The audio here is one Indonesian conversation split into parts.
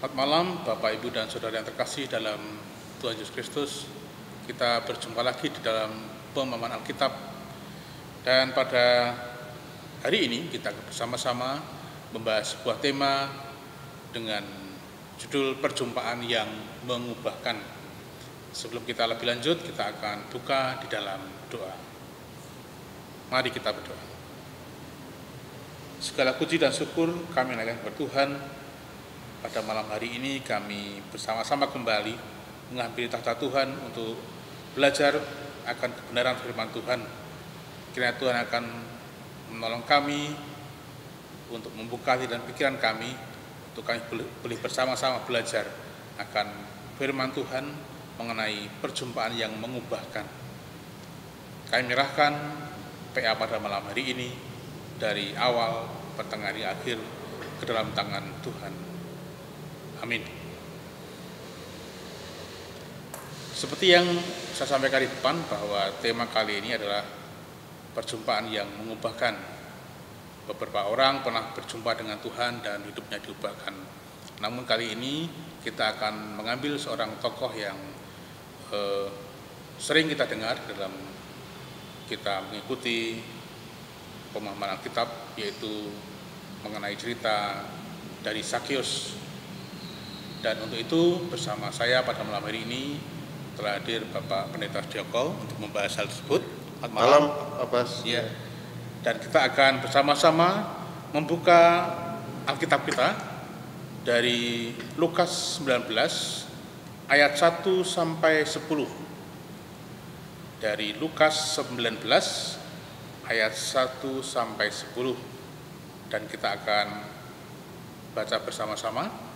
Selamat malam Bapak, Ibu, dan Saudara yang terkasih dalam Tuhan Yesus Kristus. Kita berjumpa lagi di dalam pemahaman Alkitab. Dan pada hari ini kita bersama-sama membahas sebuah tema dengan judul perjumpaan yang mengubahkan. Sebelum kita lebih lanjut, kita akan buka di dalam doa. Mari kita berdoa. Segala puji dan syukur kami naikkan kepada Tuhan. Pada malam hari ini kami bersama-sama kembali menghampiri tahta Tuhan untuk belajar akan kebenaran firman Tuhan. Kiranya Tuhan akan menolong kami untuk membuka hati dan pikiran kami, untuk kami boleh bersama-sama belajar akan firman Tuhan mengenai perjumpaan yang mengubahkan. Kami menyerahkan PA pada malam hari ini dari awal, pertengahan, akhir ke dalam tangan Tuhan. Amin. Seperti yang saya sampaikan di depan, bahwa tema kali ini adalah perjumpaan yang mengubahkan. Beberapa orang pernah berjumpa dengan Tuhan dan hidupnya diubahkan. Namun kali ini kita akan mengambil seorang tokoh yang sering kita dengar dalam kita mengikuti pemahaman Alkitab, yaitu mengenai cerita dari Sakius. Dan untuk itu bersama saya pada malam hari ini telah hadir Bapak Pendeta Setioko untuk membahas hal tersebut. Selamat malam, Abbas. Ya. Dan kita akan bersama-sama membuka Alkitab kita dari Lukas 19 ayat 1 sampai 10. Dari Lukas 19 ayat 1 sampai 10. Dan kita akan baca bersama-sama.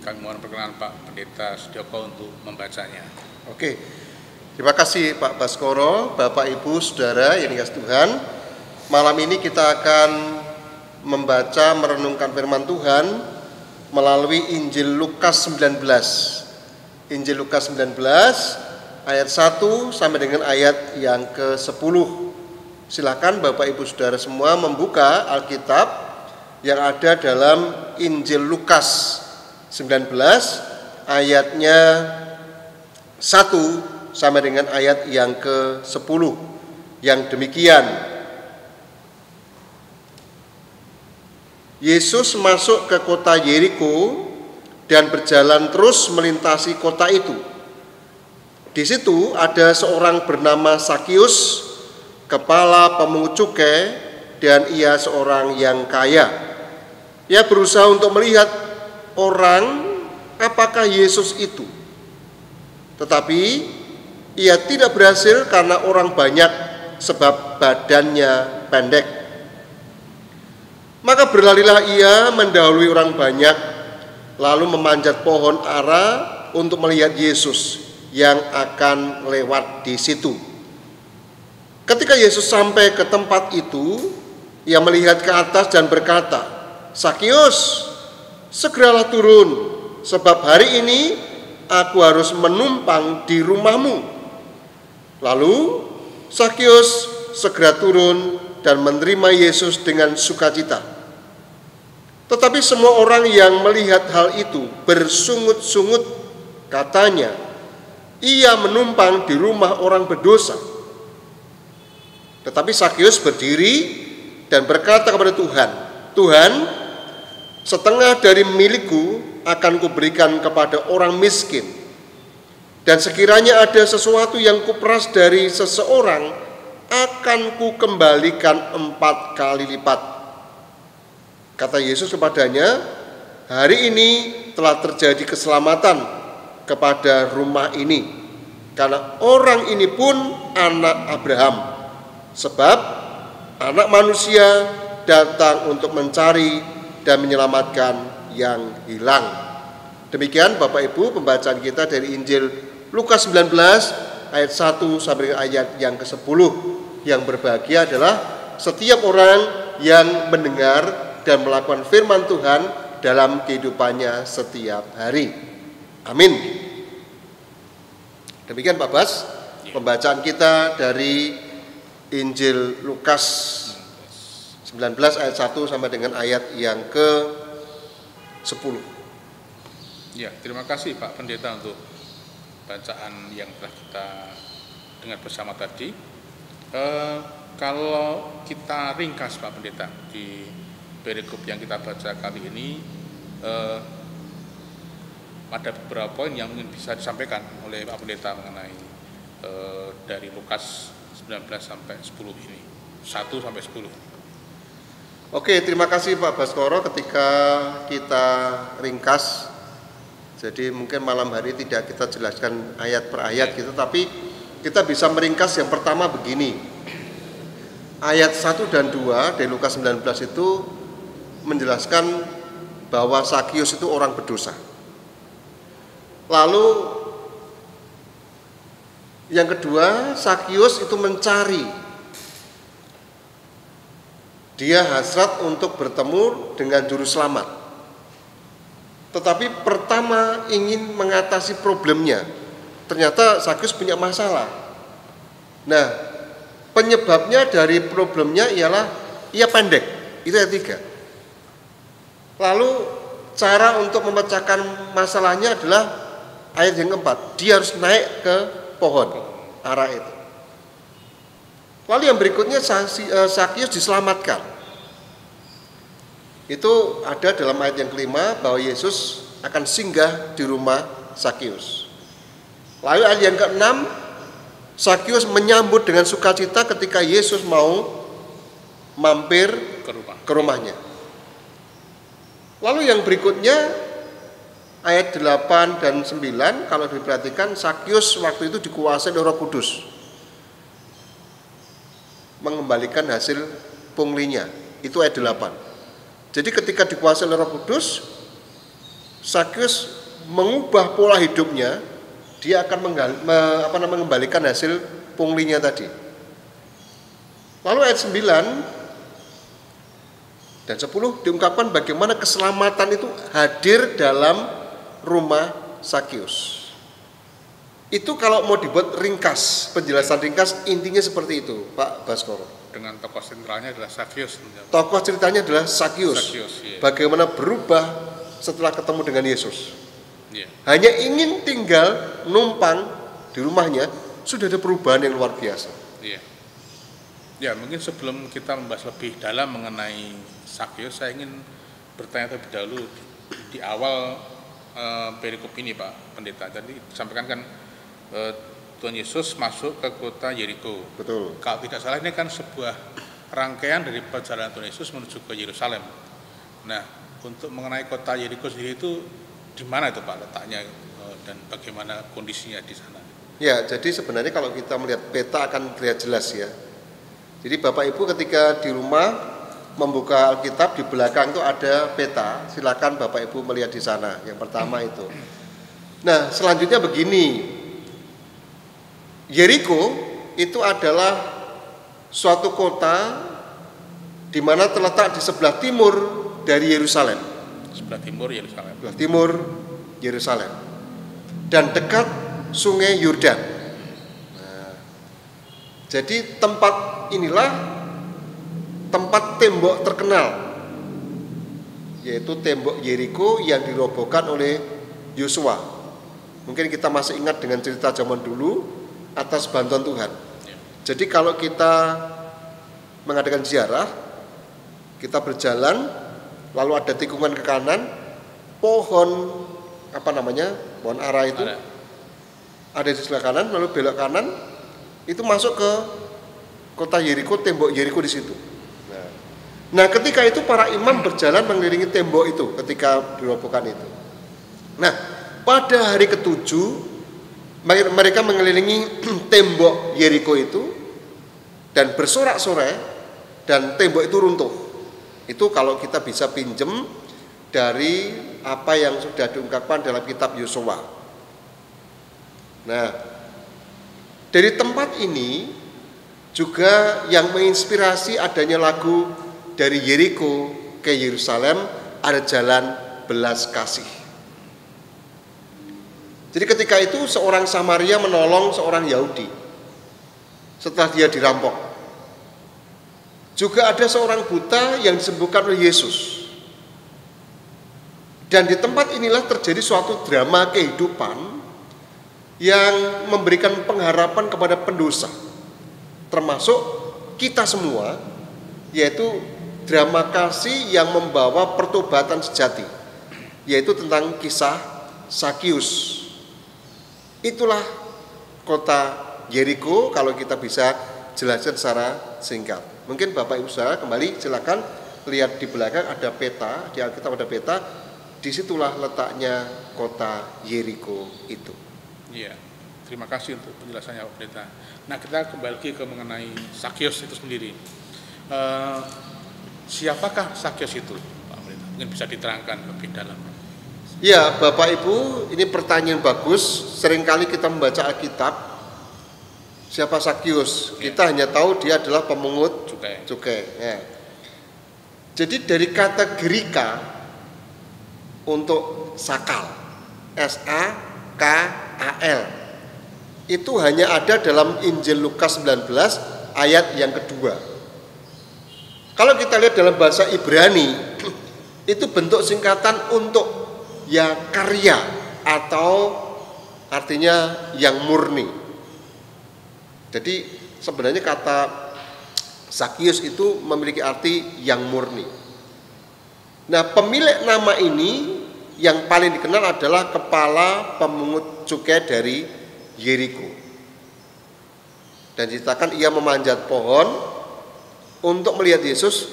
Kami mohon perkenan Pak Pendeta Setioko untuk membacanya. Oke, terima kasih Pak Baskoro, Bapak Ibu Saudara yang dikasihi Tuhan. Malam ini kita akan membaca merenungkan firman Tuhan melalui Injil Lukas 19. Injil Lukas 19 ayat 1 sampai dengan ayat yang ke-10. Silakan Bapak Ibu Saudara semua membuka Alkitab yang ada dalam Injil Lukas 19 ayatnya 1 sampai dengan ayat yang ke-10 yang demikian. Yesus masuk ke kota Yeriko dan berjalan terus melintasi kota itu. Di situ ada seorang bernama Sakius, kepala pemungut cukai, dan ia seorang yang kaya. Ia berusaha untuk melihat orang apakah Yesus itu. Tetapi ia tidak berhasil karena orang banyak, sebab badannya pendek. Maka berlarilah ia mendahului orang banyak, lalu memanjat pohon ara untuk melihat Yesus yang akan lewat di situ. Ketika Yesus sampai ke tempat itu, ia melihat ke atas dan berkata, "Sakius, segeralah turun, sebab hari ini aku harus menumpang di rumahmu." Lalu Sakius segera turun dan menerima Yesus dengan sukacita. Tetapi semua orang yang melihat hal itu bersungut-sungut, katanya, "Ia menumpang di rumah orang berdosa." Tetapi Sakius berdiri dan berkata kepada Tuhan, "Tuhan, setengah dari milikku akan kuberikan kepada orang miskin. Dan sekiranya ada sesuatu yang kuperas dari seseorang, akan kukembalikan 4 kali lipat." Kata Yesus kepadanya, "Hari ini telah terjadi keselamatan kepada rumah ini, karena orang ini pun anak Abraham. Sebab anak manusia datang untuk mencari dan menyelamatkan yang hilang." Demikian Bapak Ibu pembacaan kita dari Injil Lukas 19 ayat 1 sampai ayat yang ke-10. Yang berbahagia adalah setiap orang yang mendengar dan melakukan firman Tuhan dalam kehidupannya setiap hari. Amin. Demikian Pak Bas pembacaan kita dari Injil Lukas 19 ayat 1 sampai dengan ayat yang ke-10. Ya, terima kasih Pak Pendeta untuk bacaan yang telah kita dengar bersama tadi. Kalau kita ringkas Pak Pendeta di perikop yang kita baca kali ini, ada beberapa poin yang mungkin bisa disampaikan oleh Pak Pendeta mengenai dari Lukas 19 sampai 10 ini, 1 sampai 10. Oke, terima kasih Pak Baskoro. Ketika kita ringkas, jadi mungkin malam hari tidak kita jelaskan ayat per ayat gitu, tapi kita bisa meringkas yang pertama begini. Ayat 1 dan 2 dari Lukas 19 itu menjelaskan bahwa Sakius itu orang berdosa. Lalu yang kedua, Sakius itu mencari. Dia hasrat untuk bertemu dengan juru selamat. Tetapi pertama ingin mengatasi problemnya. Ternyata Sakius punya masalah. Nah, penyebabnya dari problemnya ialah ia pendek. Itu ayat 3. Lalu cara untuk memecahkan masalahnya adalah ayat yang keempat. Dia harus naik ke pohon ara itu. Lalu yang berikutnya Sakius diselamatkan. Itu ada dalam ayat yang kelima bahwa Yesus akan singgah di rumah Sakius. Lalu ayat yang keenam, Sakius menyambut dengan sukacita ketika Yesus mau mampir ke rumahnya. Lalu yang berikutnya ayat 8 dan 9, kalau diperhatikan Sakius waktu itu dikuasai oleh Roh Kudus, mengembalikan hasil punglinya. Itu ayat 8. Jadi ketika dikuasai oleh Roh Kudus, Sakius mengubah pola hidupnya, dia akan mengembalikan hasil punglinya tadi. Lalu ayat 9 dan 10 diungkapkan bagaimana keselamatan itu hadir dalam rumah Sakius. Itu kalau mau dibuat ringkas, penjelasan ringkas intinya seperti itu, Pak Baskoro. Dengan tokoh sentralnya adalah Sakius. Tokoh ceritanya adalah Sakius. Iya. Bagaimana berubah setelah ketemu dengan Yesus. Iya. Hanya ingin tinggal numpang di rumahnya, sudah ada perubahan yang luar biasa. Iya. Ya, mungkin sebelum kita membahas lebih dalam mengenai Sakius, saya ingin bertanya terlebih dahulu di awal perikop ini, Pak Pendeta. Tadi disampaikan kan Tuhan Yesus masuk ke kota Yeriko. Betul. Kalau tidak salah ini kan sebuah rangkaian dari perjalanan Tuhan Yesus menuju ke Yerusalem. Nah, untuk mengenai kota Yeriko sendiri itu di mana itu Pak letaknya dan bagaimana kondisinya di sana? Ya, jadi sebenarnya kalau kita melihat peta akan terlihat jelas ya. Jadi Bapak Ibu ketika di rumah membuka Alkitab, di belakang itu ada peta. Silakan Bapak Ibu melihat di sana. Yang pertama itu. Nah, selanjutnya begini. Yeriko itu adalah suatu kota di mana terletak di sebelah timur dari Yerusalem. Sebelah timur Yerusalem. Sebelah timur Yerusalem. Dan dekat Sungai Yordan. Nah, jadi tempat inilah tempat tembok terkenal, yaitu tembok Yeriko yang dirobohkan oleh Yosua. Mungkin kita masih ingat dengan cerita zaman dulu atas bantuan Tuhan. Jadi kalau kita mengadakan ziarah, kita berjalan, lalu ada tikungan ke kanan, pohon pohon ara itu ada di sebelah kanan, lalu belok kanan, itu masuk ke kota Yeriko, tembok Yeriko di situ. Nah, ketika itu para imam berjalan mengelilingi tembok itu ketika dirobohkan itu. Nah, pada hari ke-7 mereka mengelilingi tembok Yeriko itu dan bersorak-sorai dan tembok itu runtuh. Itu kalau kita bisa pinjem dari apa yang sudah diungkapkan dalam kitab Yosua. Nah, dari tempat ini juga yang menginspirasi adanya lagu dari Yeriko ke Yerusalem ada jalan belas kasih. Jadi ketika itu seorang Samaria menolong seorang Yahudi setelah dia dirampok. Juga ada seorang buta yang disembuhkan oleh Yesus. Dan di tempat inilah terjadi suatu drama kehidupan yang memberikan pengharapan kepada pendosa, termasuk kita semua, yaitu drama kasih yang membawa pertobatan sejati, yaitu tentang kisah Sakius. Itulah kota Yeriko kalau kita bisa jelaskan secara singkat. Mungkin Bapak Ibu Saudara kembali silakan lihat di belakang ada peta, di Alkitab ada peta. Disitulah letaknya kota Yeriko itu. Iya, terima kasih untuk penjelasannya Pak Pendeta. Nah, kita kembali lagi ke mengenai Sakius itu sendiri. Siapakah Sakius itu, Pak Pendeta? Mungkin bisa diterangkan lebih dalam. Ya, Bapak Ibu, ini pertanyaan bagus. Seringkali kita membaca Alkitab, siapa Sakius? Ya. Kita hanya tahu dia adalah pemungut cukai. Ya. Jadi dari kata Greka untuk sakal, S-A-K-A-L, itu hanya ada dalam Injil Lukas 19 ayat yang kedua. Kalau kita lihat dalam bahasa Ibrani, itu bentuk singkatan untuk ya karya, atau artinya yang murni. Jadi sebenarnya kata Sakius itu memiliki arti yang murni. Nah, pemilik nama ini yang paling dikenal adalah kepala pemungut cukai dari Yeriko. Dan diceritakan ia memanjat pohon untuk melihat Yesus,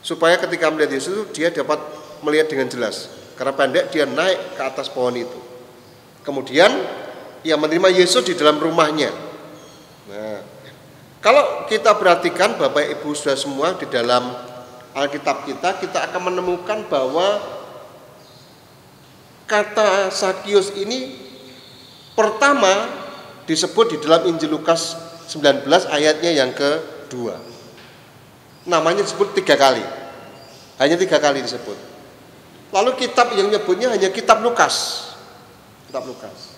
supaya ketika melihat Yesus dia dapat melihat dengan jelas. Karena pendek dia naik ke atas pohon itu. Kemudian ia menerima Yesus di dalam rumahnya. Nah, kalau kita perhatikan Bapak Ibu Saudara semua di dalam Alkitab kita akan menemukan bahwa kata Sakius ini pertama disebut di dalam Injil Lukas 19 ayatnya yang kedua. Namanya disebut 3 kali. Hanya 3 kali disebut. Lalu kitab yang menyebutnya hanya kitab Lukas. Kitab Lukas.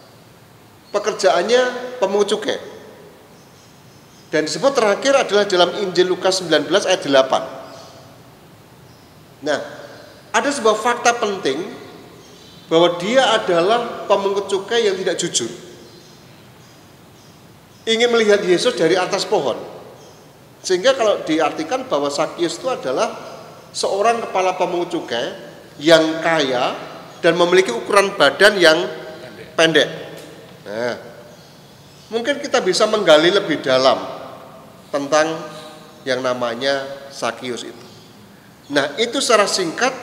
Pekerjaannya pemungut cukai. Dan disebut terakhir adalah dalam Injil Lukas 19 ayat 8. Nah, ada sebuah fakta penting bahwa dia adalah pemungut cukai yang tidak jujur. Ingin melihat Yesus dari atas pohon. Sehingga kalau diartikan bahwa Sakius itu adalah seorang kepala pemungut cukai yang kaya dan memiliki ukuran badan yang pendek. Nah, mungkin kita bisa menggali lebih dalam tentang yang namanya Sakius itu. Nah, itu secara singkat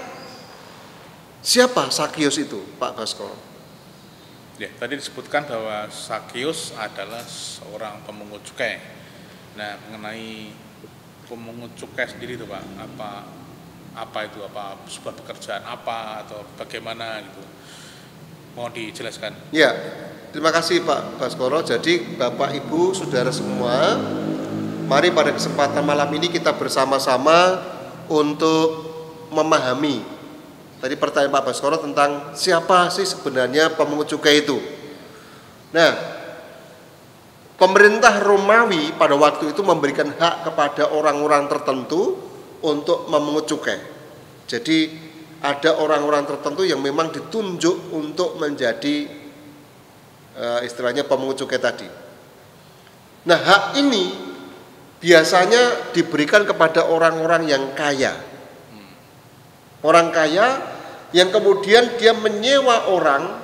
siapa Sakius itu, Pak Baskoro? Ya, tadi disebutkan bahwa Sakius adalah seorang pemungut cukai. Nah, mengenai pemungut cukai sendiri itu Pak, apa itu, apa sebuah pekerjaan apa atau bagaimana gitu? Mohon dijelaskan. Ya, terima kasih Pak Baskoro. Jadi Bapak Ibu Saudara semua, mari pada kesempatan malam ini kita bersama-sama untuk memahami tadi pertanyaan Pak Baskoro tentang siapa sih sebenarnya pemungut cukai itu. Nah, pemerintah Romawi pada waktu itu memberikan hak kepada orang-orang tertentu untuk memungut cukai. Jadi ada orang-orang tertentu yang memang ditunjuk untuk menjadi istilahnya pemungut cukai tadi. Nah, hak ini biasanya diberikan kepada orang-orang yang kaya. Orang kaya yang kemudian dia menyewa orang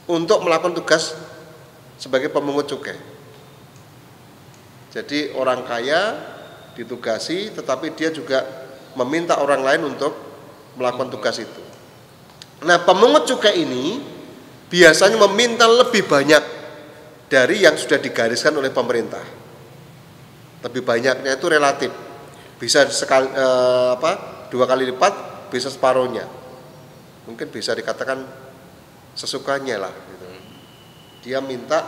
untuk melakukan tugas sebagai pemungut cukai. Jadi orang kaya ditugasi, tetapi dia juga meminta orang lain untuk melakukan tugas itu. Nah, pemungut cukai ini biasanya meminta lebih banyak dari yang sudah digariskan oleh pemerintah. Lebih banyaknya itu relatif, bisa sekali, 2 kali lipat, bisa separuhnya, mungkin bisa dikatakan sesukanya lah gitu. Dia minta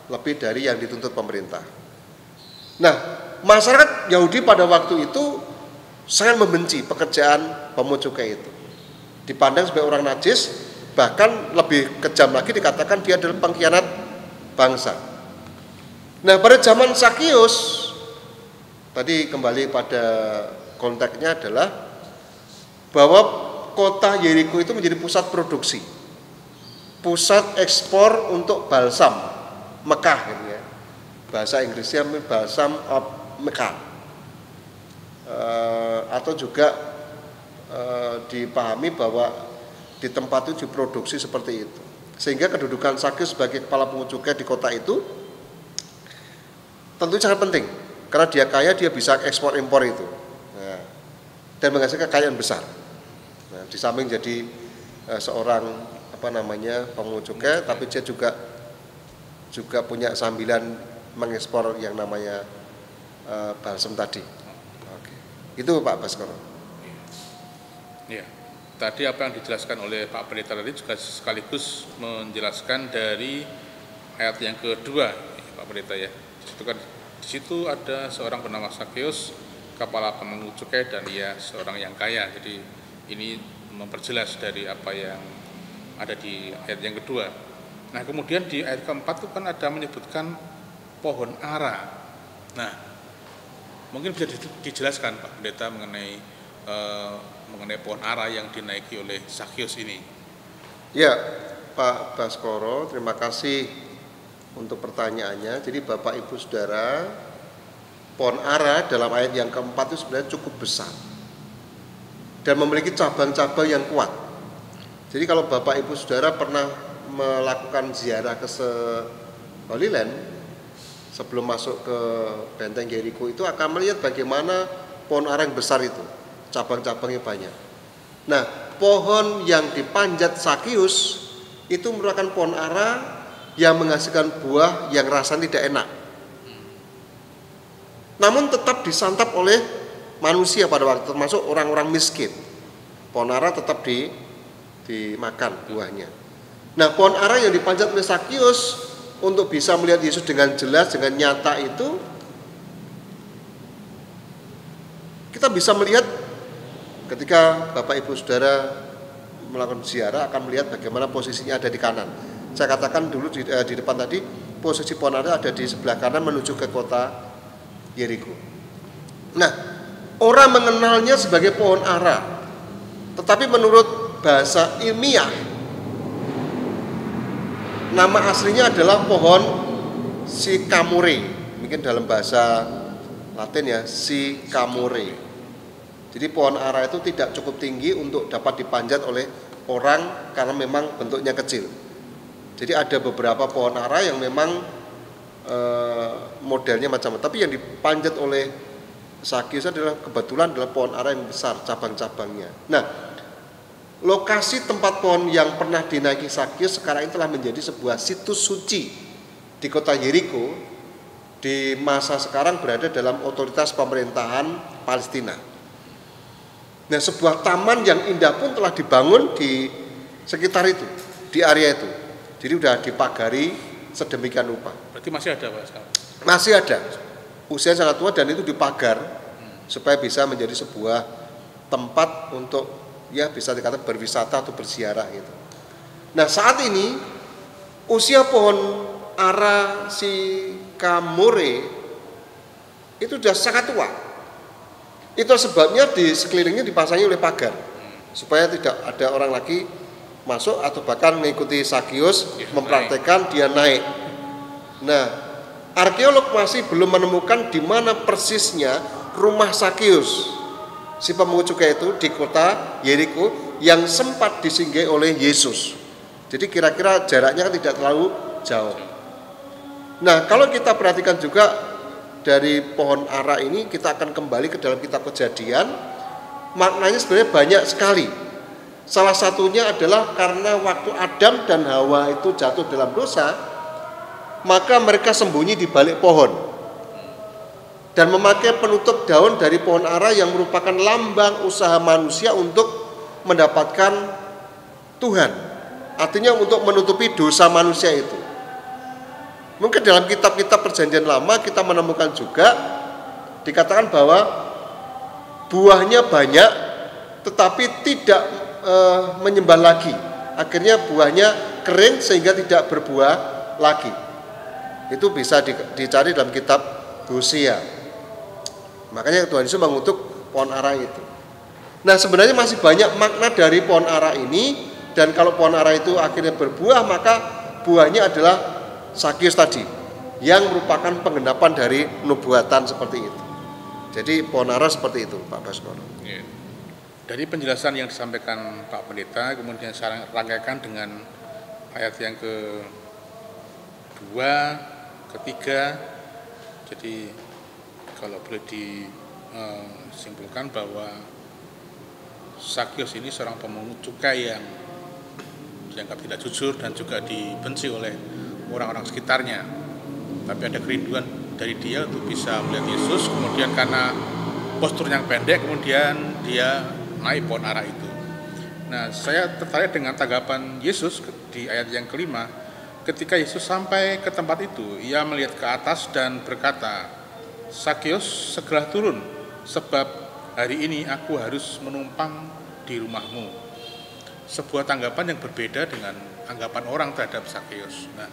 lebih dari yang dituntut pemerintah. Nah, masyarakat Yahudi pada waktu itu sangat membenci pekerjaan pemungut cukai itu, dipandang sebagai orang najis, bahkan lebih kejam lagi dikatakan dia adalah pengkhianat bangsa. Nah, pada zaman Sakius, tadi kembali pada konteksnya adalah bahwa kota Yeriko itu menjadi pusat produksi, pusat ekspor untuk balsam Mekah gitu ya. Bahasa Inggrisnya balsam of Mekah. Atau juga dipahami bahwa di tempat itu diproduksi seperti itu. Sehingga kedudukan Sakyus sebagai kepala pungut cukai di kota itu tentu sangat penting. Karena dia kaya, dia bisa ekspor impor itu. Nah, dan menghasilkan kekayaan besar. Nah, di samping jadi seorang pungut cukai, tapi dia juga punya sambilan mengekspor yang namanya balsam tadi. Oke. Itu Pak Baskoro. Iya. Tadi apa yang dijelaskan oleh Pak Pendeta tadi juga sekaligus menjelaskan dari ayat yang kedua, Pak Pendeta ya. Di situ ada seorang bernama Sakyus, kepala pemungut cukai, dan dia seorang yang kaya. Jadi ini memperjelas dari apa yang ada di ayat yang kedua. Nah, kemudian di ayat keempat itu kan ada menyebutkan pohon ara. Nah, mungkin bisa dijelaskan Pak Pendeta mengenai pohon ara yang dinaiki oleh Sakyus ini. Ya, Pak Baskoro, terima kasih untuk pertanyaannya. Jadi Bapak Ibu Saudara, pohon ara dalam ayat yang keempat itu sebenarnya cukup besar dan memiliki cabang-cabang yang kuat. Jadi kalau Bapak Ibu Saudara pernah melakukan ziarah ke Holy Land sebelum masuk ke benteng Yeriko, itu akan melihat bagaimana pohon ara yang besar itu, cabang-cabangnya banyak. Nah, pohon yang dipanjat Sakyus itu merupakan pohon ara yang menghasilkan buah yang rasanya tidak enak, namun tetap disantap oleh manusia pada waktu, termasuk orang-orang miskin. Pohon ara tetap dimakan buahnya. Nah, pohon ara yang dipanjat oleh Sakyus untuk bisa melihat Yesus dengan jelas, dengan nyata itu, kita bisa melihat ketika Bapak Ibu Saudara melakukan ziarah akan melihat bagaimana posisinya ada di kanan. Saya katakan dulu di depan tadi, posisi pohon ara ada di sebelah kanan menuju ke kota Yeriko. Nah, orang mengenalnya sebagai pohon ara, tetapi menurut bahasa ilmiah, nama aslinya adalah pohon sycamore. Mungkin dalam bahasa Latin ya, sycamore. Jadi pohon ara itu tidak cukup tinggi untuk dapat dipanjat oleh orang karena memang bentuknya kecil. Jadi ada beberapa pohon ara yang memang modelnya macam-macam, tapi yang dipanjat oleh Sakyus adalah kebetulan adalah pohon ara yang besar, cabang-cabangnya. Nah, lokasi tempat pohon yang pernah dinaiki Sakyus sekarang ini telah menjadi sebuah situs suci di kota Yeriko, di masa sekarang berada dalam otoritas pemerintahan Palestina. Nah, sebuah taman yang indah pun telah dibangun di sekitar itu, di area itu. Jadi sudah dipagari sedemikian rupa. Berarti masih ada Pak sekarang? Masih ada. Usia sangat tua dan itu dipagar supaya bisa menjadi sebuah tempat untuk ya bisa dikatakan berwisata atau berziarah gitu. Nah, saat ini usia pohon ara sycamore itu sudah sangat tua. Itu sebabnya di sekelilingnya dipasangi oleh pagar supaya tidak ada orang lagi masuk atau bahkan mengikuti Sakyus mempraktekkan dia naik. Nah, arkeolog masih belum menemukan di mana persisnya rumah Sakyus, si pemungut cukai itu, di kota Yeriko yang sempat disinggahi oleh Yesus. Jadi kira-kira jaraknya kan tidak terlalu jauh. Nah, kalau kita perhatikan juga dari pohon ara ini, kita akan kembali ke dalam kitab Kejadian. Maknanya sebenarnya banyak sekali. Salah satunya adalah karena waktu Adam dan Hawa itu jatuh dalam dosa, maka mereka sembunyi di balik pohon dan memakai penutup daun dari pohon ara yang merupakan lambang usaha manusia untuk mendapatkan Tuhan. Artinya untuk menutupi dosa manusia itu. Mungkin dalam kitab-kitab Perjanjian Lama kita menemukan juga dikatakan bahwa buahnya banyak tetapi tidak menyembah lagi. Akhirnya buahnya kering sehingga tidak berbuah lagi. Itu bisa dicari dalam kitab Hosea. Makanya Tuhan Yesus mengutuk pohon ara itu. Nah, sebenarnya masih banyak makna dari pohon ara ini, dan kalau pohon ara itu akhirnya berbuah, maka buahnya adalah Sakius tadi, yang merupakan penggenapan dari nubuatan seperti itu. Jadi pohon ara seperti itu, Pak Baskoro. Ya. Dari penjelasan yang disampaikan Pak Pendeta, kemudian saya rangkaikan dengan ayat yang kedua, ketiga. Jadi kalau boleh disimpulkan bahwa Sakius ini seorang pemungut cukai yang dianggap tidak jujur dan juga dibenci oleh orang-orang sekitarnya. Tapi ada kerinduan dari dia untuk bisa melihat Yesus, kemudian karena postur yang pendek, kemudian dia naik pohon ara itu. Nah, saya tertarik dengan tanggapan Yesus di ayat yang kelima. Ketika Yesus sampai ke tempat itu, ia melihat ke atas dan berkata, Sakius, segera turun, sebab hari ini aku harus menumpang di rumahmu. Sebuah tanggapan yang berbeda dengan anggapan orang terhadap Sakius. Nah,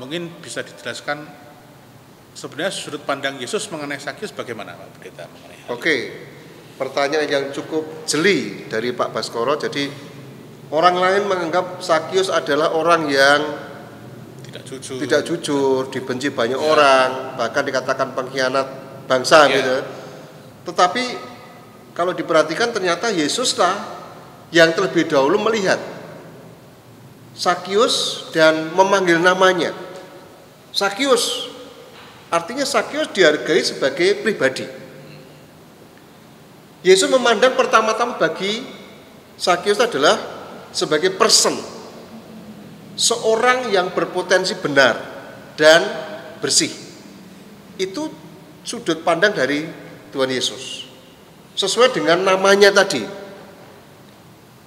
mungkin bisa dijelaskan sebenarnya sudut pandang Yesus mengenai Sakius bagaimana, Pak Pendeta? Oke, pertanyaan yang cukup jeli dari Pak Baskoro. Jadi orang lain menganggap Sakius adalah orang yang tidak jujur, dibenci banyak orang, bahkan dikatakan pengkhianat bangsa gitu. Tetapi kalau diperhatikan ternyata Yesuslah yang terlebih dahulu melihat Sakius dan memanggil namanya. Sakius, artinya Sakius dihargai sebagai pribadi. Yesus memandang pertama-tama bagi Sakius adalah sebagai person, seorang yang berpotensi benar dan bersih. Itu sudut pandang dari Tuhan Yesus. Sesuai dengan namanya tadi.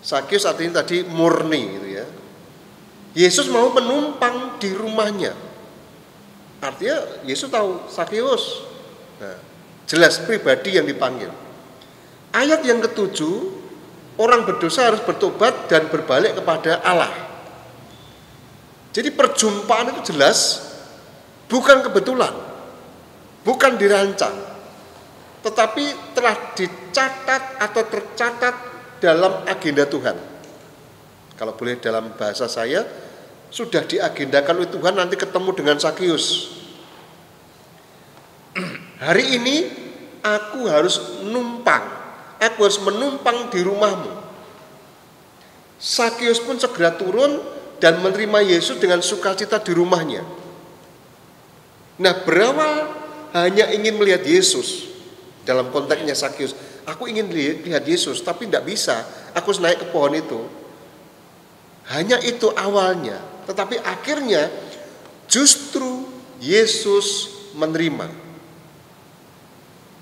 Sakius artinya tadi murni gitu ya. Yesus mau menumpang di rumahnya. Artinya Yesus tahu Sakius. Nah, jelas pribadi yang dipanggil. Ayat yang ketujuh, orang berdosa harus bertobat dan berbalik kepada Allah. Jadi perjumpaan itu jelas bukan kebetulan, bukan dirancang, tetapi telah dicatat atau tercatat dalam agenda Tuhan. Kalau boleh dalam bahasa saya, sudah diagendakan oleh Tuhan nanti ketemu dengan Sakius. Hari ini aku harus numpang. Aku harus menumpang di rumahmu. Sakius pun segera turun dan menerima Yesus dengan sukacita di rumahnya. Nah, berawal hanya ingin melihat Yesus. Dalam konteksnya Sakius, aku ingin lihat Yesus, tapi tidak bisa. Aku harus naik ke pohon itu. Hanya itu awalnya. Tetapi akhirnya justru Yesus menerima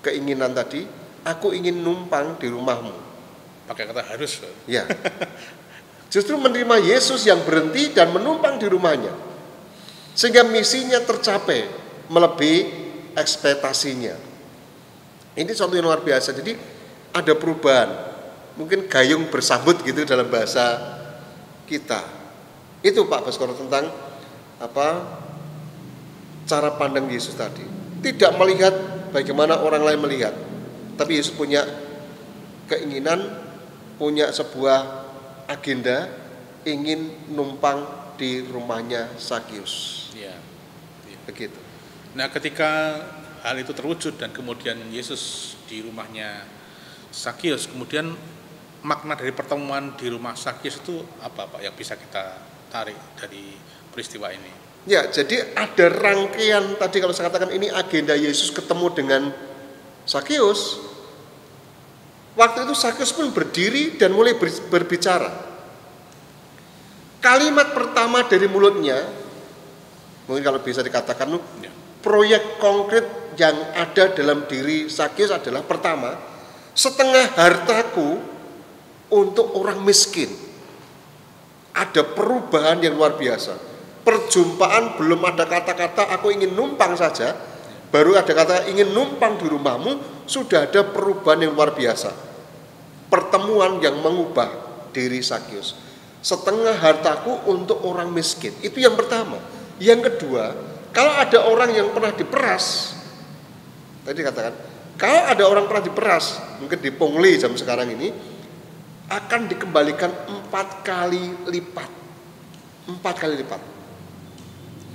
keinginan tadi. Aku ingin numpang di rumahmu. Pakai kata harus. Ya. Justru menerima Yesus yang berhenti dan menumpang di rumahnya. Sehingga misinya tercapai melebihi ekspektasinya. Ini suatu yang luar biasa. Jadi ada perubahan. Mungkin gayung bersambut gitu dalam bahasa kita. Itu Pak Baskoro tentang cara pandang Yesus tadi. Tidak melihat bagaimana orang lain melihat. Tapi Yesus punya keinginan, punya sebuah agenda, ingin numpang di rumahnya Sakius. Ya. Begitu. Nah, ketika hal itu terwujud dan kemudian Yesus di rumahnya Sakius, kemudian makna dari pertemuan di rumah Sakius itu apa, Pak, yang bisa kita tarik dari peristiwa ini? Ya, jadi ada rangkaian tadi kalau saya katakan ini agenda Yesus ketemu dengan Sakius. Waktu itu Sakius pun berdiri dan mulai berbicara. Kalimat pertama dari mulutnya, mungkin kalau bisa dikatakan proyek konkret yang ada dalam diri Sakius adalah pertama, setengah hartaku untuk orang miskin. Ada perubahan yang luar biasa. Perjumpaan belum ada kata-kata aku ingin numpang saja, baru ada kata ingin numpang di rumahmu, sudah ada perubahan yang luar biasa. Pertemuan yang mengubah diri Sakius. Setengah hartaku untuk orang miskin. Itu yang pertama. Yang kedua, kalau ada orang yang pernah diperas, tadi katakan, kalau ada orang pernah diperas, mungkin dipungli jam sekarang ini, akan dikembalikan 4 kali lipat. 4 kali lipat.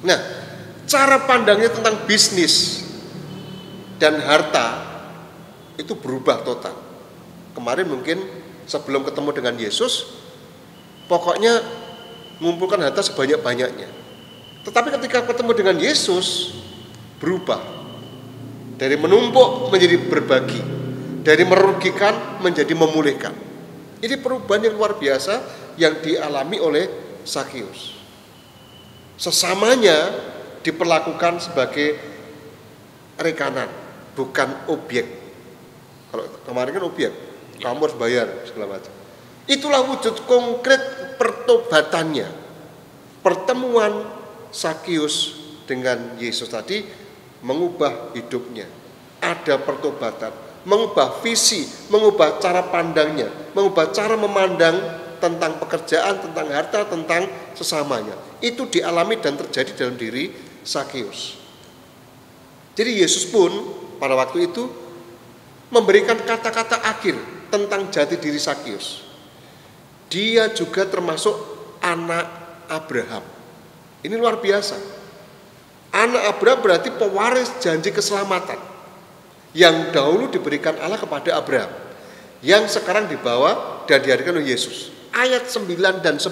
Nah, cara pandangnya tentang bisnis dan harta itu berubah total. Kemarin mungkin sebelum ketemu dengan Yesus, pokoknya mengumpulkan harta sebanyak-banyaknya. Tetapi ketika ketemu dengan Yesus, berubah. Dari menumpuk menjadi berbagi. Dari merugikan menjadi memulihkan. Ini perubahan yang luar biasa yang dialami oleh Sakius. Sesamanya diperlakukan sebagai rekanan, bukan objek. Kalau kemarin kan objek, kamu harus bayar segala macam. Itulah wujud konkret pertobatannya. Pertemuan Sakius dengan Yesus tadi mengubah hidupnya. Ada pertobatan, mengubah visi, mengubah cara pandangnya, mengubah cara memandang tentang pekerjaan, tentang harta, tentang sesamanya. Itu dialami dan terjadi dalam diri Sakius. Jadi Yesus pun pada waktu itu memberikan kata-kata akhir tentang jati diri Sakius. Dia juga termasuk anak Abraham. Ini luar biasa. Anak Abraham berarti pewaris janji keselamatan yang dahulu diberikan Allah kepada Abraham, yang sekarang dibawa dan dihadirkan oleh Yesus. Ayat 9 dan 10.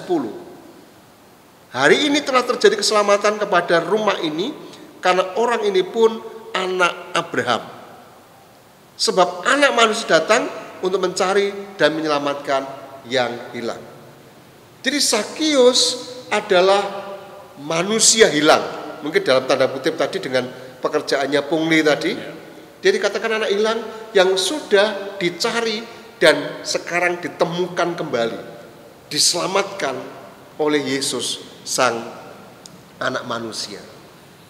Hari ini telah terjadi keselamatan kepada rumah ini, karena orang ini pun anak Abraham. Sebab anak manusia datang untuk mencari dan menyelamatkan yang hilang. Jadi Sakius adalah manusia hilang. Mungkin dalam tanda kutip tadi dengan pekerjaannya pungli tadi. Dia dikatakan anak hilang yang sudah dicari dan sekarang ditemukan kembali. Diselamatkan oleh Yesus sang anak manusia.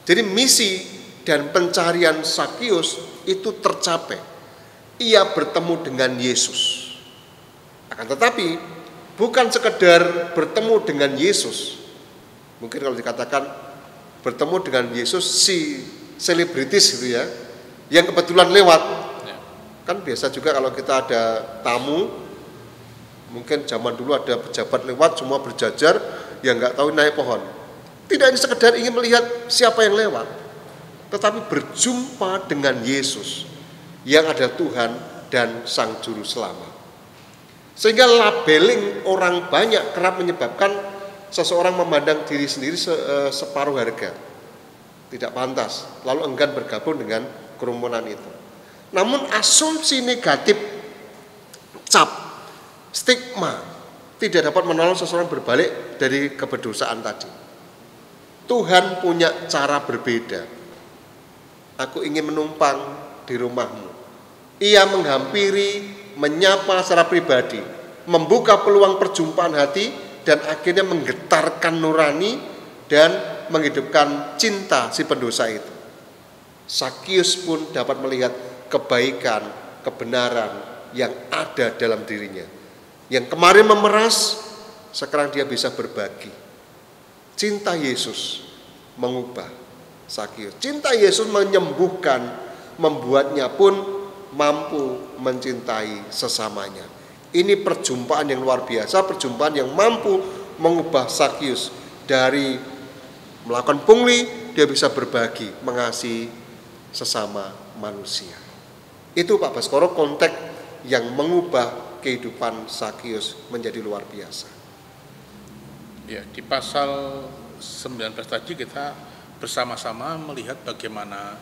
Jadi misi dan pencarian Sakius itu tercapai. Ia bertemu dengan Yesus. Akan tetapi bukan sekedar bertemu dengan Yesus. Mungkin kalau dikatakan bertemu dengan Yesus si selebritis gitu ya, yang kebetulan lewat. Kan biasa juga kalau kita ada tamu, mungkin zaman dulu ada pejabat lewat semua berjajar, yang nggak tahu naik pohon. Tidak hanya sekedar ingin melihat siapa yang lewat, tetapi berjumpa dengan Yesus yang adalah Tuhan dan Sang Juru Selamat. Sehingga labeling orang banyak kerap menyebabkan seseorang memandang diri sendiri separuh harga, tidak pantas, lalu enggan bergabung dengan kerumunan itu. Namun asumsi negatif, cap, stigma tidak dapat menolong seseorang berbalik dari keberdosaan tadi. Tuhan punya cara berbeda. Aku ingin menumpang di rumahmu. Ia menghampiri, menyapa secara pribadi, membuka peluang perjumpaan hati, dan akhirnya menggetarkan nurani dan menghidupkan cinta si pendosa itu. Sakius pun dapat melihat kebaikan, kebenaran yang ada dalam dirinya. Yang kemarin memeras, sekarang dia bisa berbagi. Cinta Yesus mengubah Sakius. Cinta Yesus menyembuhkan, membuatnya pun mampu mencintai sesamanya. Ini perjumpaan yang luar biasa, perjumpaan yang mampu mengubah Sakius dari melakukan pungli, dia bisa berbagi, mengasihi sesama manusia. Itu Pak Baskoro konteks yang mengubah kehidupan Sakius menjadi luar biasa. Ya, di pasal 19 tadi kita bersama-sama melihat bagaimana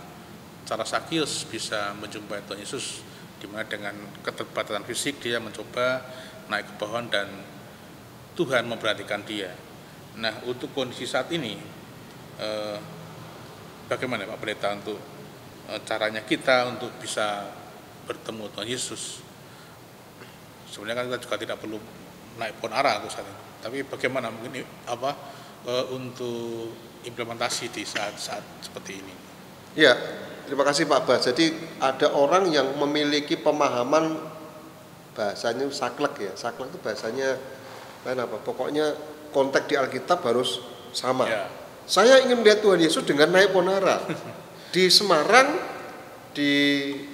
cara Sakius bisa menjumpai Tuhan Yesus, di mana dengan keterbatasan fisik dia mencoba naik ke pohon dan Tuhan memperhatikan dia. Nah, untuk kondisi saat ini, bagaimana Pak Pendeta untuk caranya kita untuk bisa bertemu Tuhan Yesus? Sebenarnya kan kita juga tidak perlu naik pohon ara untuk saat ini. Tapi bagaimana mungkin untuk implementasi di saat-saat seperti ini? Ya, terima kasih Pak Bas. Jadi ada orang yang memiliki pemahaman bahasanya saklek ya. Saklek itu bahasanya apa? Pokoknya konteks di Alkitab harus sama. Ya. Saya ingin melihat Tuhan Yesus dengan naik pohon ara. Di Semarang, di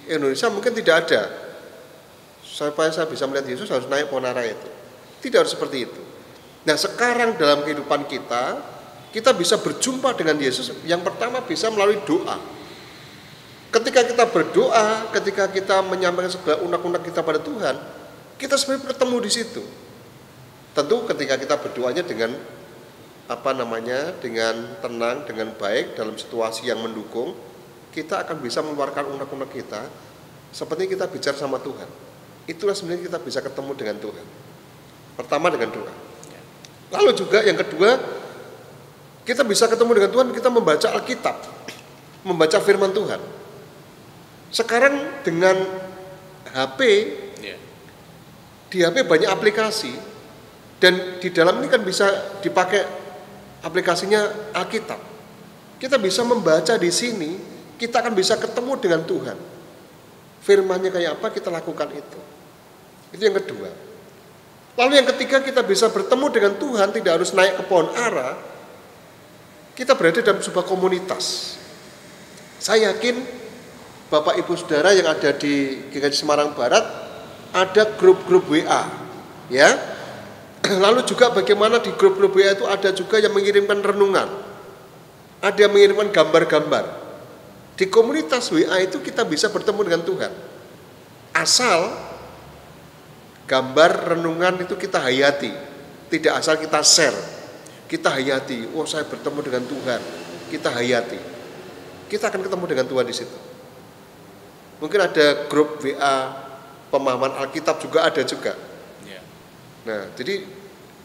Indonesia mungkin tidak ada supaya saya bisa melihat Yesus harus naik pohon ara itu. Tidak harus seperti itu. Nah, sekarang dalam kehidupan kita bisa berjumpa dengan Yesus. Yang pertama bisa melalui doa. Ketika kita berdoa, ketika kita menyampaikan segala unek-unek kita pada Tuhan, kita sebenarnya ketemu di situ. Tentu ketika kita berdoanya dengan dengan tenang, dengan baik, dalam situasi yang mendukung, kita akan bisa mengeluarkan unek-unek kita seperti kita bicara sama Tuhan. Itulah sebenarnya kita bisa ketemu dengan Tuhan. Pertama dengan doa. Lalu juga yang kedua, kita bisa ketemu dengan Tuhan, kita membaca Alkitab, membaca firman Tuhan. Sekarang dengan HP, di HP banyak aplikasi, dan di dalam ini kan bisa dipakai aplikasinya Alkitab. Kita bisa membaca di sini, kita akan bisa ketemu dengan Tuhan. Firman-Nya kayak apa, kita lakukan itu. Itu yang kedua. Lalu yang ketiga, kita bisa bertemu dengan Tuhan, tidak harus naik ke pohon ara. Kita berada dalam sebuah komunitas. Saya yakin Bapak Ibu Saudara yang ada di GKJ Semarang Barat ada grup-grup WA, ya. Lalu juga bagaimana di grup-grup WA itu ada juga yang mengirimkan renungan, ada yang mengirimkan gambar-gambar. Di komunitas WA itu kita bisa bertemu dengan Tuhan. Asal gambar renungan itu kita hayati, tidak asal kita share. Kita hayati, oh saya bertemu dengan Tuhan, kita hayati. Kita akan ketemu dengan Tuhan di situ. Mungkin ada grup WA pemahaman Alkitab juga ada juga. Nah, jadi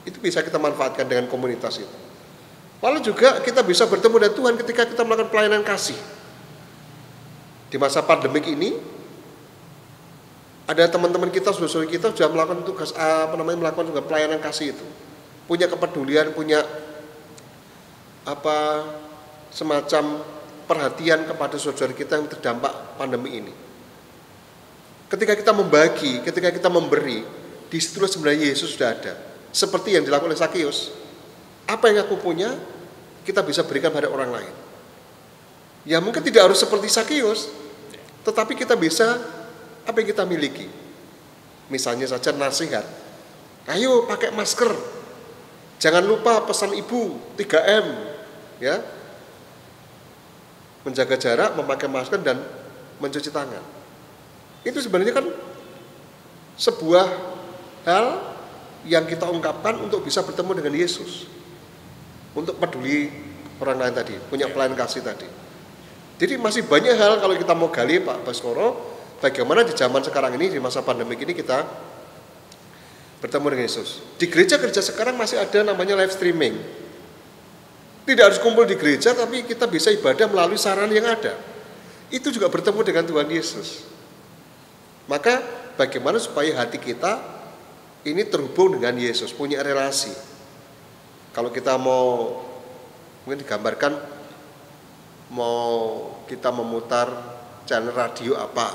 itu bisa kita manfaatkan dengan komunitas itu. Lalu juga kita bisa bertemu dengan Tuhan ketika kita melakukan pelayanan kasih. Di masa pandemik ini, ada teman-teman kita, saudara kita sudah melakukan tugas melakukan juga pelayanan kasih itu. Punya kepedulian, punya semacam perhatian kepada saudara kita yang terdampak pandemi ini. Ketika kita membagi, ketika kita memberi, disitulah sebenarnya Yesus sudah ada. Seperti yang dilakukan oleh Sakius. Apa yang aku punya, kita bisa berikan pada orang lain. Ya mungkin tidak harus seperti Sakius, tetapi kita bisa apa yang kita miliki. Misalnya saja nasihat. Ayo pakai masker. Jangan lupa pesan ibu 3M, ya. Menjaga jarak, memakai masker dan mencuci tangan. Itu sebenarnya kan sebuah hal yang kita ungkapkan untuk bisa bertemu dengan Yesus. Untuk peduli orang lain tadi, punya pelayanan kasih tadi. Jadi masih banyak hal kalau kita mau gali Pak Baskoro, bagaimana di zaman sekarang ini, di masa pandemi ini kita bertemu dengan Yesus. Di gereja-gereja sekarang masih ada namanya live streaming. Tidak harus kumpul di gereja, tapi kita bisa ibadah melalui sarana yang ada. Itu juga bertemu dengan Tuhan Yesus. Maka bagaimana supaya hati kita ini terhubung dengan Yesus, punya relasi. Kalau kita mau, mungkin digambarkan, mau kita memutar channel radio apa.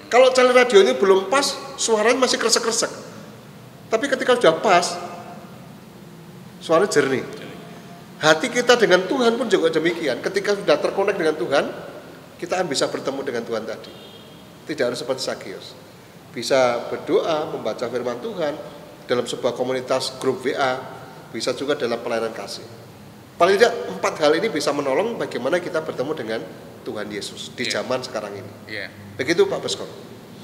Kalau channel radio ini belum pas, suaranya masih kresek-kresek. Tapi ketika sudah pas, suaranya jernih. Hati kita dengan Tuhan pun juga demikian. Ketika sudah terkonek dengan Tuhan, kita akan bisa bertemu dengan Tuhan tadi. Tidak harus seperti Sakius. Bisa berdoa, membaca firman Tuhan dalam sebuah komunitas grup WA, bisa juga dalam pelayanan kasih. Paling tidak 4 hal ini bisa menolong bagaimana kita bertemu dengan Tuhan Yesus di zaman sekarang ini. Begitu Pak Baskoro.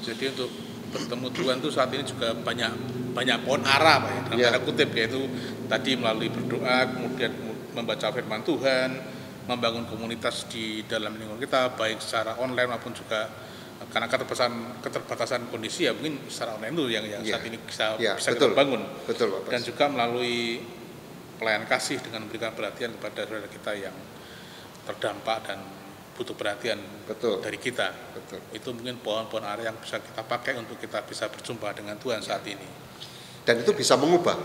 Jadi untuk bertemu Tuhan itu saat ini juga banyak pohon ara Pak, ya, dalam tanda kutip, yaitu tadi melalui berdoa, kemudian membaca firman Tuhan, membangun komunitas di dalam lingkungan kita, baik secara online maupun juga karena keterbatasan kondisi, ya mungkin secara online itu yang saat ini bisa kita bangun. Betul, Pak. Dan juga melalui pelayanan kasih dengan memberikan perhatian kepada saudara kita yang terdampak dan butuh perhatian dari kita. Betul. Itu mungkin pohon-pohon ara yang bisa kita pakai untuk kita bisa berjumpa dengan Tuhan saat ini. Dan itu bisa mengubah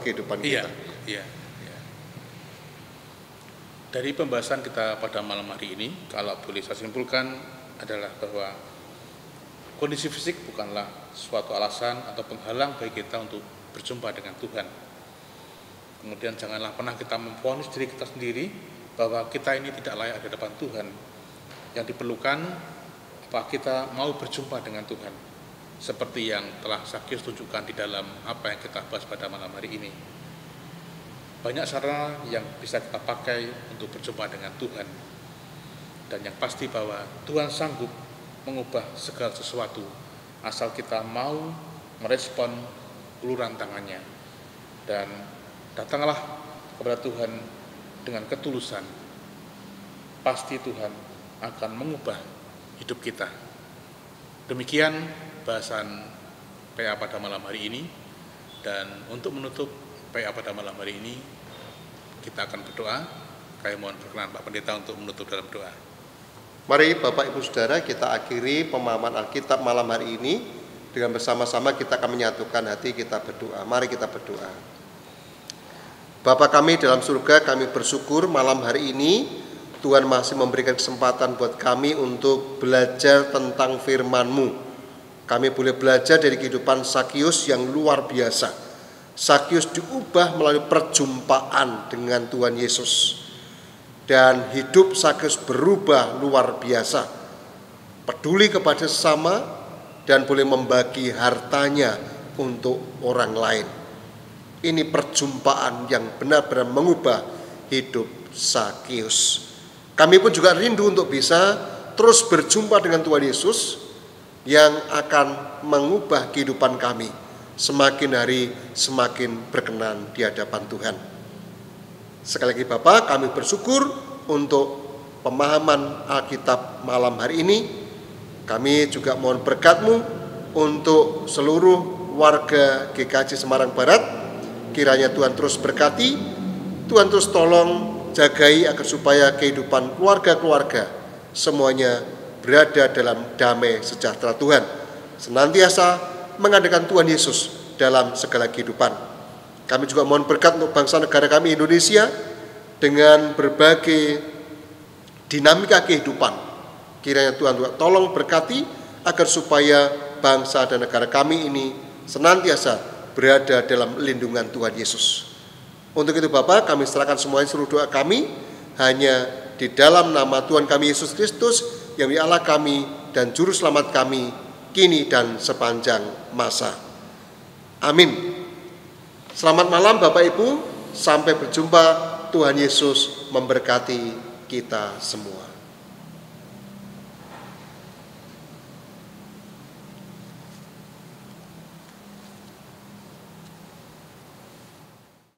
kehidupan kita. Iya. Dari pembahasan kita pada malam hari ini, kalau boleh saya simpulkan adalah bahwa kondisi fisik bukanlah suatu alasan atau penghalang bagi kita untuk berjumpa dengan Tuhan. Kemudian janganlah pernah kita memvonis diri kita sendiri bahwa kita ini tidak layak di hadapan Tuhan. Yang diperlukan apa kita mau berjumpa dengan Tuhan. seperti yang telah Sakyus tunjukkan di dalam apa yang kita bahas pada malam hari ini. Banyak sarana yang bisa kita pakai untuk berjumpa dengan Tuhan. Dan yang pasti bahwa Tuhan sanggup mengubah segala sesuatu asal kita mau merespon uluran tangannya. Dan datanglah kepada Tuhan dengan ketulusan. Pasti Tuhan akan mengubah hidup kita. Demikian bahasan PA pada malam hari ini. Dan untuk menutup PA pada malam hari ini, kita akan berdoa. Kami mohon berkenan Pak Pendeta untuk menutup dalam doa. Mari Bapak Ibu Saudara, kita akhiri pemahaman Alkitab malam hari ini dengan bersama-sama kita akan menyatukan hati, kita berdoa. Mari kita berdoa. Bapa kami dalam surga, kami bersyukur malam hari ini Tuhan masih memberikan kesempatan buat kami untuk belajar tentang firman-Mu. Kami boleh belajar dari kehidupan Sakyus yang luar biasa. Sakyus diubah melalui perjumpaan dengan Tuhan Yesus. Dan hidup Sakyus berubah luar biasa. Peduli kepada sesama dan boleh membagi hartanya untuk orang lain. Ini perjumpaan yang benar-benar mengubah hidup Sakyus. Kami pun juga rindu untuk bisa terus berjumpa dengan Tuhan Yesus yang akan mengubah kehidupan kami. Semakin hari semakin berkenan di hadapan Tuhan. Sekali lagi Bapak, kami bersyukur untuk pemahaman Alkitab malam hari ini. Kami juga mohon berkat-Mu untuk seluruh warga GKJ Semarang Barat. Kiranya Tuhan terus berkati, Tuhan terus tolong jagai agar supaya kehidupan keluarga-keluarga semuanya berada dalam damai sejahtera Tuhan. Senantiasa mengadakan Tuhan Yesus dalam segala kehidupan. Kami juga mohon berkat untuk bangsa negara kami Indonesia dengan berbagai dinamika kehidupan. Kiranya Tuhan juga tolong berkati agar supaya bangsa dan negara kami ini senantiasa berada dalam lindungan Tuhan Yesus. Untuk itu Bapak, kami serahkan semuanya seluruh doa kami hanya di dalam nama Tuhan kami Yesus Kristus yang Allah kami dan Juru Selamat kami kini dan sepanjang masa. Amin. Selamat malam Bapak Ibu, sampai berjumpa. Tuhan Yesus memberkati kita semua.